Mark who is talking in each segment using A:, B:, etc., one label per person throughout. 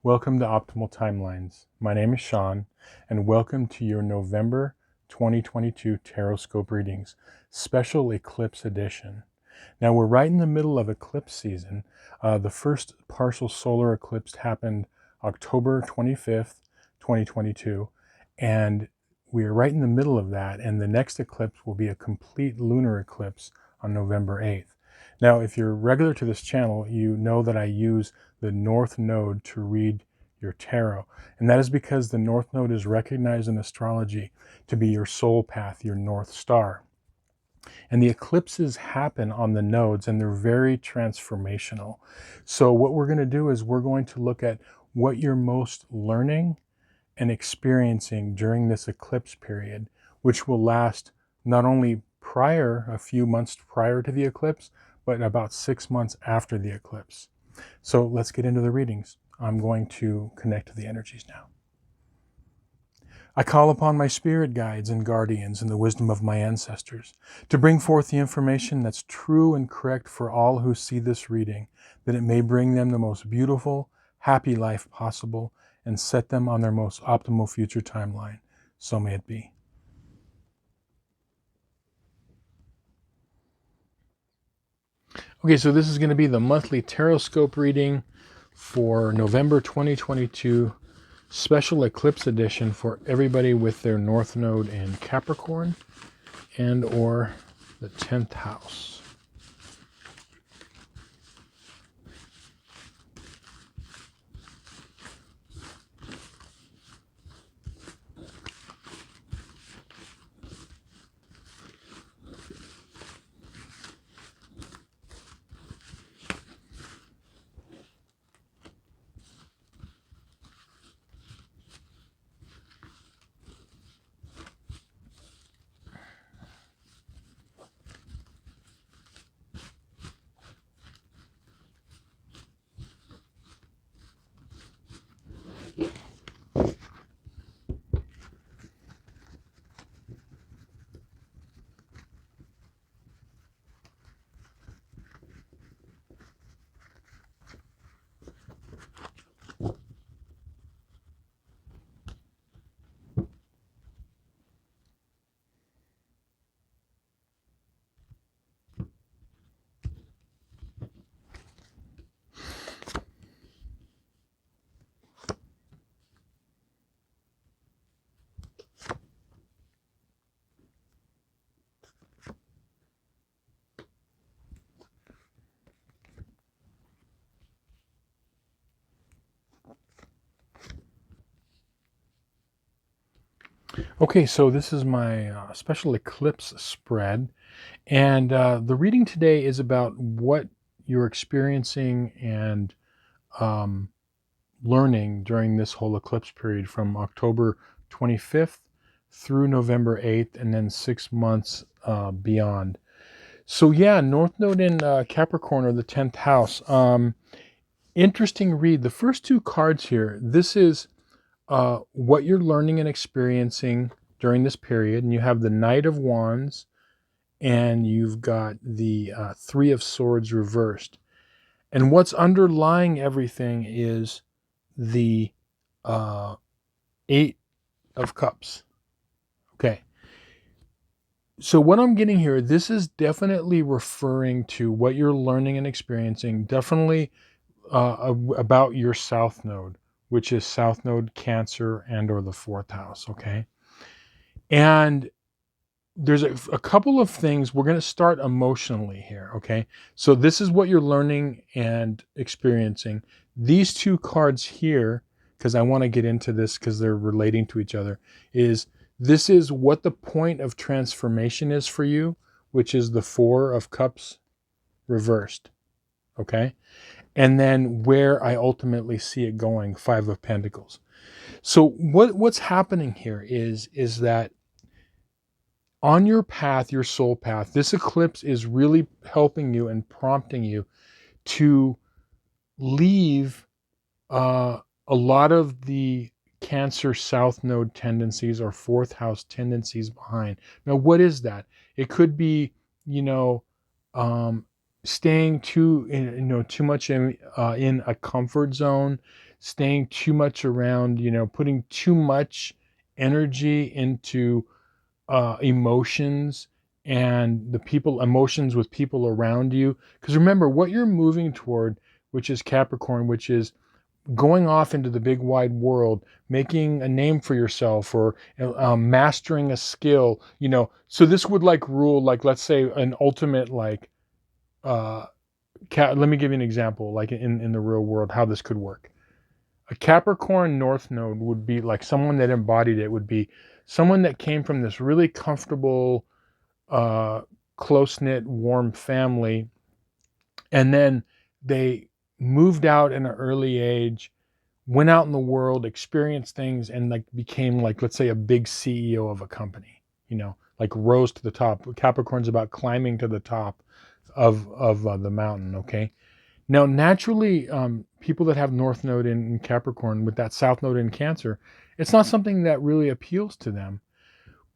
A: Welcome to Optimal Timelines. My name is Sean, and welcome to your November 2022 Tarotscope readings, special eclipse edition. Now, we're right in the middle of eclipse season. The first partial solar eclipse happened October 25th, 2022, and we are right in the middle of that, and the next eclipse will be a complete lunar eclipse on November 8th. Now, if you're regular to this channel, you know that I use the North Node to read your tarot. And that is because the North Node is recognized in astrology to be your soul path, your North Star. And the eclipses happen on the nodes, and they're very transformational. So what we're going to do is we're going to look at what you're most learning and experiencing during this eclipse period, which will last not only a few months prior to the eclipse, but about 6 months after the eclipse. So let's get into the readings. I'm going to connect to the energies now. I call upon my spirit guides and guardians and the wisdom of my ancestors to bring forth the information that's true and correct for all who see this reading, that it may bring them the most beautiful, happy life possible and set them on their most optimal future timeline. So may it be. Okay, so this is going to be the monthly Tarotscope reading for November 2022, special eclipse edition for everybody with their North Node in Capricorn and or the 10th house. Okay, so this is my special eclipse spread, and the reading today is about what you're experiencing and learning during this whole eclipse period from October 25th through November 8th, and then 6 months beyond. So yeah, North Node in Capricorn, or the 10th house. Interesting read. The first two cards here, this is what you're learning and experiencing during this period. And you have the Knight of Wands, and you've got the Three of Swords reversed. And what's underlying everything is the Eight of Cups. Okay. So what I'm getting here, this is definitely referring to what you're learning and experiencing, definitely about your South Node, which is South Node, Cancer, and or the 4th house, okay? And there's a couple of things. We're going to start emotionally here, okay? So this is what you're learning and experiencing. These two cards here, because I want to get into this because they're relating to each other, this is what the point of transformation is for you, which is the Four of Cups reversed, okay? And then where I ultimately see it going, Five of Pentacles. So what's happening here is that on your path, your soul path, this eclipse is really helping you and prompting you to leave a lot of the Cancer South Node tendencies or 4th house tendencies behind. Now, what is that? It could be, staying too much in a comfort zone, staying too much around, putting too much energy into emotions and emotions with people around you. Because remember, what you're moving toward, which is Capricorn, which is going off into the big wide world, making a name for yourself, or mastering a skill, so this would like rule, like, let's say an ultimate, like, uh, let me give you an example, like in the real world, how this could work. A Capricorn North Node would be like someone that embodied it, would be someone that came from this really comfortable, uh, close-knit, warm family, and then they moved out in an early age, went out in the world, experienced things, and like became, like, let's say a big CEO of a company, like rose to the top. Capricorn's about climbing to the top of the mountain. Okay. Now, naturally, people that have North Node in Capricorn with that South Node in Cancer, it's not something that really appeals to them.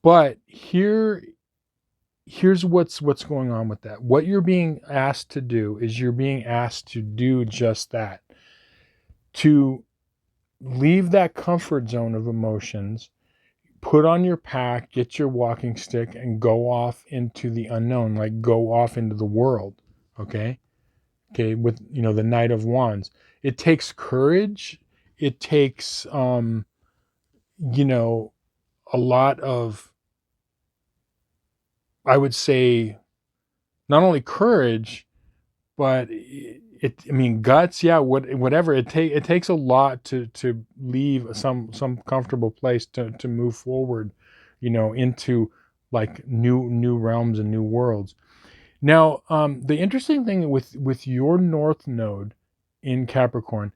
A: But here's what's going on with that. What you're being asked to do is you're being asked to do just that, to leave that comfort zone of emotions, put on your pack, get your walking stick, and go off into the unknown, like go off into the world. Okay. Okay. With, the Knight of Wands, it takes courage. It takes, a lot of, I would say, not only courage, but guts. Yeah. Whatever it takes a lot to leave some comfortable place to move forward, into like new realms and new worlds. Now, the interesting thing with your North Node in Capricorn,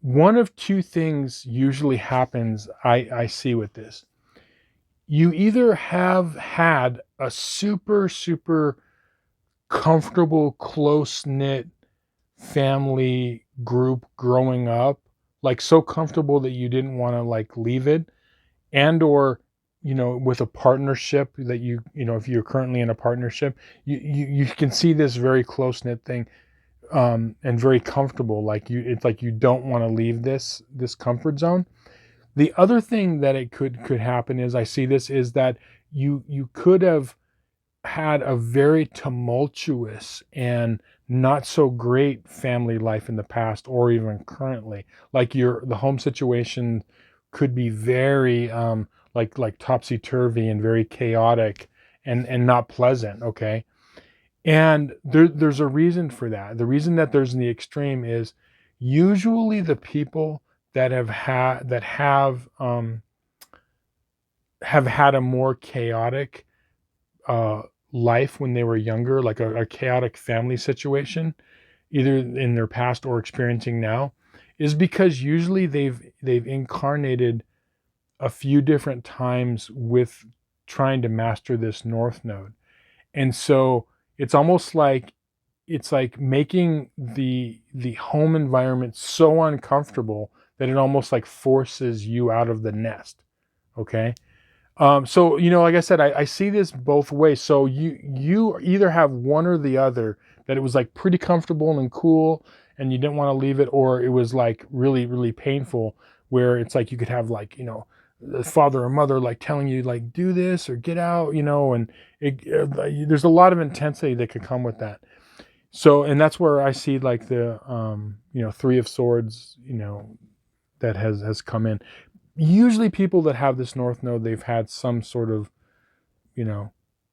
A: one of two things usually happens. I see with this. You either have had a super, super comfortable, close knit family group growing up, like so comfortable that you didn't want to like leave it, and or with a partnership that if you're currently in a partnership, you can see this very close knit thing, and very comfortable, like it's like you don't want to leave this comfort zone. The other thing that it could happen is, I see this, is that you could have had a very tumultuous and not so great family life in the past, or even currently. Like the home situation could be very like topsy-turvy and very chaotic, and not pleasant. Okay. And there's a reason for that. The reason that there's in the extreme is usually the people that have had a more chaotic life when they were younger, like a chaotic family situation, either in their past or experiencing now, is because usually they've incarnated a few different times with trying to master this North Node. And so it's almost like it's like making the home environment so uncomfortable that it almost like forces you out of the nest. Okay. So, like I said, I see this both ways. So you either have one or the other, that it was like pretty comfortable and cool and you didn't want to leave it, or it was like really, really painful, where it's like you could have like, the father or mother like telling you like do this or get out, and there's a lot of intensity that could come with that. So, and that's where I see like the Three of Swords, that has come in. Usually people that have this North Node, they've had some sort of,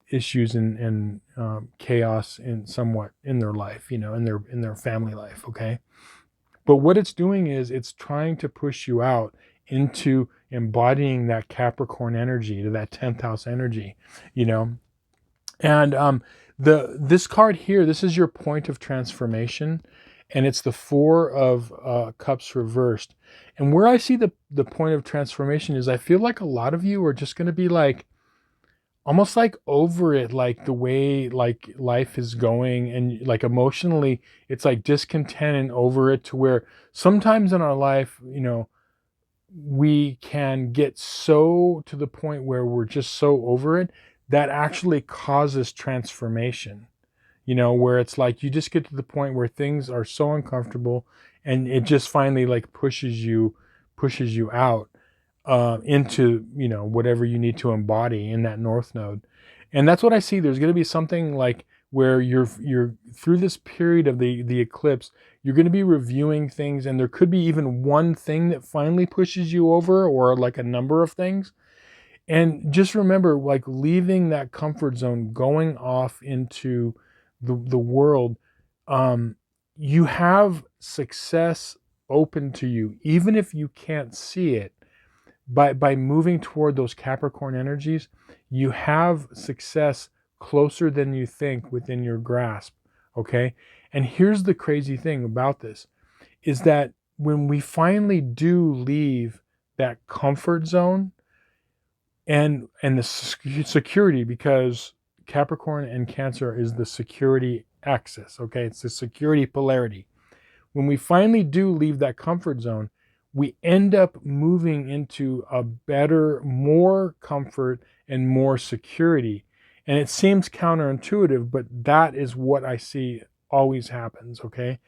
A: issues and chaos in somewhat in their life, in their family life. Okay. But what it's doing is it's trying to push you out into embodying that Capricorn energy, to that 10th house energy, and this card here, this is your point of transformation, and it's the Four of Cups reversed. And where I see the point of transformation is, I feel like a lot of you are just going to be like almost like over it, like the way like life is going, and like emotionally it's like discontent and over it, to where sometimes in our life, we can get so to the point where we're just so over it that actually causes transformation, where it's like you just get to the point where things are so uncomfortable and it just finally like pushes you out into, you know, whatever you need to embody in that north node. And that's what I see. There's going to be something like where you're through this period of the eclipse, you're going to be reviewing things, and there could be even one thing that finally pushes you over, or like a number of things. And just remember, like, leaving that comfort zone, going off into the world. You have success open to you, even if you can't see it. By moving toward those Capricorn energies, you have success closer than you think, within your grasp. Okay. And here's the crazy thing about this, is that when we finally do leave that comfort zone and the security, because Capricorn and Cancer is the security axis. Okay. It's the security polarity. When we finally do leave that comfort zone, we end up moving into a better, more comfort and more security. And it seems counterintuitive, but that is what I see always happens. Okay.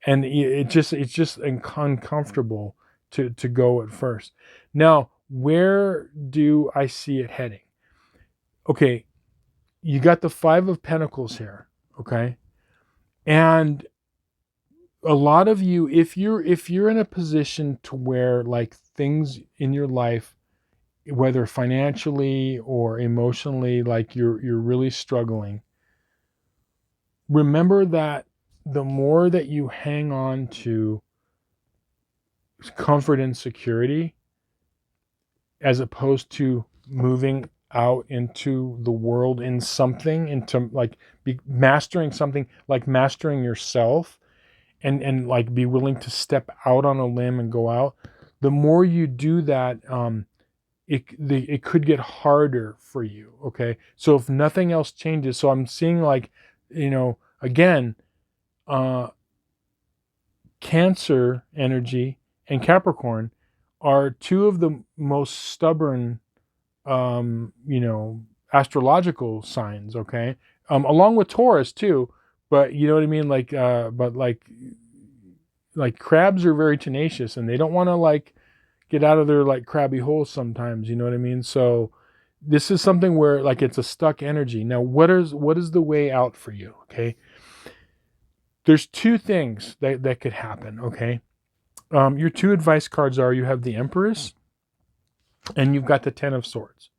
A: And it's just uncomfortable to go at first. Now, where do I see it heading? Okay. You got the Five of Pentacles here. Okay. And a lot of you, if you're in a position to where like things in your life, whether financially or emotionally, like you're really struggling, remember that the more that you hang on to comfort and security, as opposed to moving out into the world in something, into like mastering something, like mastering yourself, and like be willing to step out on a limb and go out, the more you do that, it could get harder for you. Okay. So if nothing else changes, so I'm seeing like, you know, again, Cancer energy and Capricorn are two of the most stubborn, you know, astrological signs. Okay. Along with Taurus too. But you know what I mean? But like crabs are very tenacious, and they don't want to like get out of their like crabby holes sometimes. You know what I mean? So this is something where like it's a stuck energy. Now, what is the way out for you? Okay. There's two things that could happen. Okay. Your two advice cards are, you have the Empress and you've got the Ten of Swords.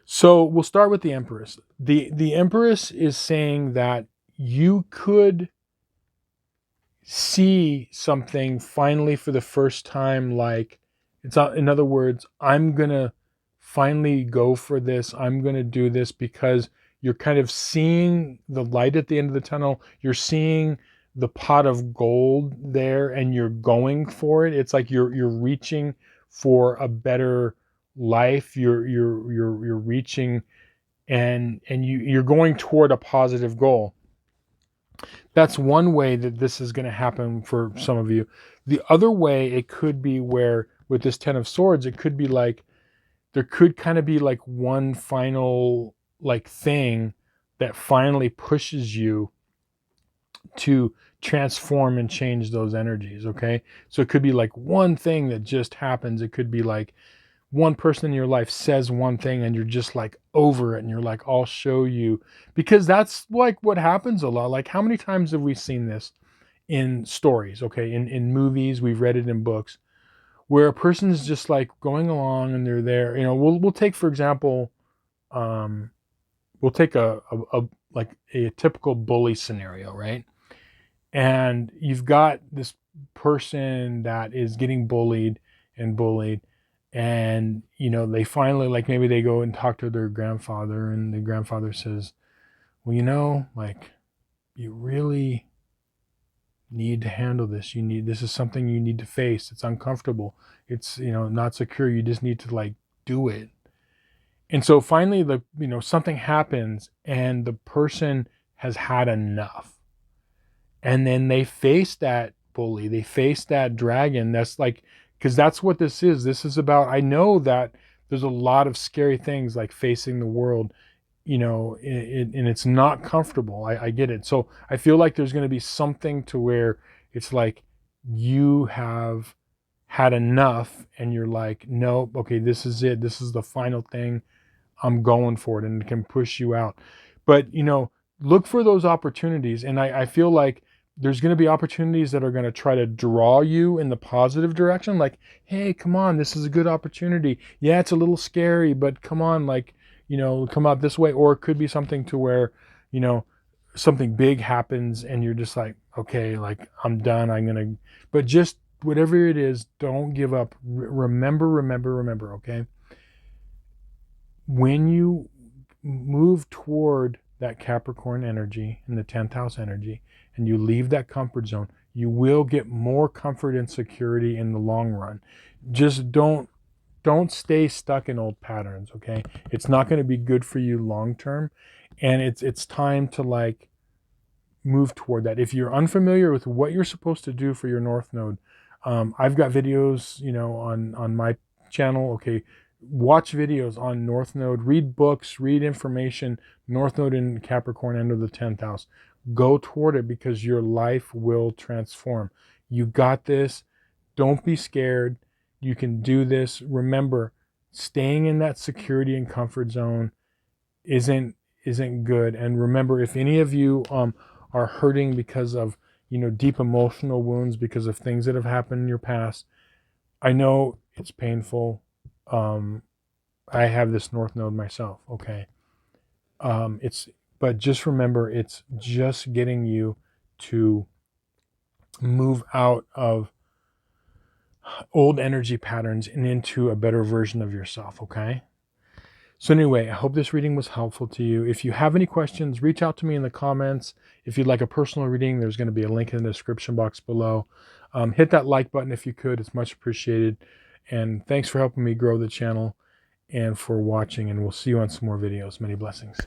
A: So we'll start with the Empress. The Empress is saying that you could see something finally for the first time, like it's in other words, I'm gonna finally go for this, I'm gonna do this, because you're kind of seeing the light at the end of the tunnel, you're seeing the pot of gold there, and you're going for it. It's like you're reaching for a better life, you're reaching, and you're going toward a positive goal. That's one way that this is going to happen for some of you. The other way, it could be where with this Ten of Swords, it could be like there could kind of be like one final like thing that finally pushes you to transform and change those energies. Okay. So it could be like one thing that just happens. It could be like one person in your life says one thing and you're just like over it, and you're like, I'll show you, because that's like what happens a lot. Like, how many times have we seen this in stories? Okay. In movies, we've read it in books, where a person is just like going along and they're there. You know, we'll take, for example, we'll take a like a typical bully scenario, right? And you've got this person that is getting bullied, and you know, they finally, like, maybe they go and talk to their grandfather, and the grandfather says, well, you know, like, you really need to handle this. This is something you need to face. It's uncomfortable. It's, you know, not secure. You just need to like do it. And so finally, something happens and the person has had enough. And then they face that bully, they face that dragon. That's like, because that's what this is. This is about, I know that there's a lot of scary things like facing the world, you know, and it's not comfortable. I get it. So I feel like there's going to be something to where it's like you have had enough and you're like, nope, okay, this is it. This is the final thing. I'm going for it, and it can push you out. But, look for those opportunities. And I feel like there's going to be opportunities that are going to try to draw you in the positive direction. Like, hey, come on, this is a good opportunity. Yeah, it's a little scary, but come on, like, come out this way. Or it could be something to where, something big happens and you're just like, okay, like I'm done. But just whatever it is, don't give up. Remember, okay? When you move toward that Capricorn energy and the 10th house energy, and you leave that comfort zone, you will get more comfort and security in the long run. Just don't stay stuck in old patterns, okay? It's not going to be good for you long term, and it's time to like move toward that. If you're unfamiliar with what you're supposed to do for your North Node, I've got videos, on my channel. Okay, watch videos on North Node, read books, read information. North Node in Capricorn, end of the 10th house. Go toward it because your life will transform. You got this. Don't be scared. You can do this. Remember, staying in that security and comfort zone isn't good. And remember, if any of you are hurting because of deep emotional wounds, because of things that have happened in your past, I know it's painful. I have this North Node myself. Okay, but just remember, it's just getting you to move out of old energy patterns and into a better version of yourself. Okay. So anyway, I hope this reading was helpful to you. If you have any questions, reach out to me in the comments. If you'd like a personal reading, there's going to be a link in the description box below. Hit that like button if you could. It's much appreciated. And thanks for helping me grow the channel and for watching. And we'll see you on some more videos. Many blessings.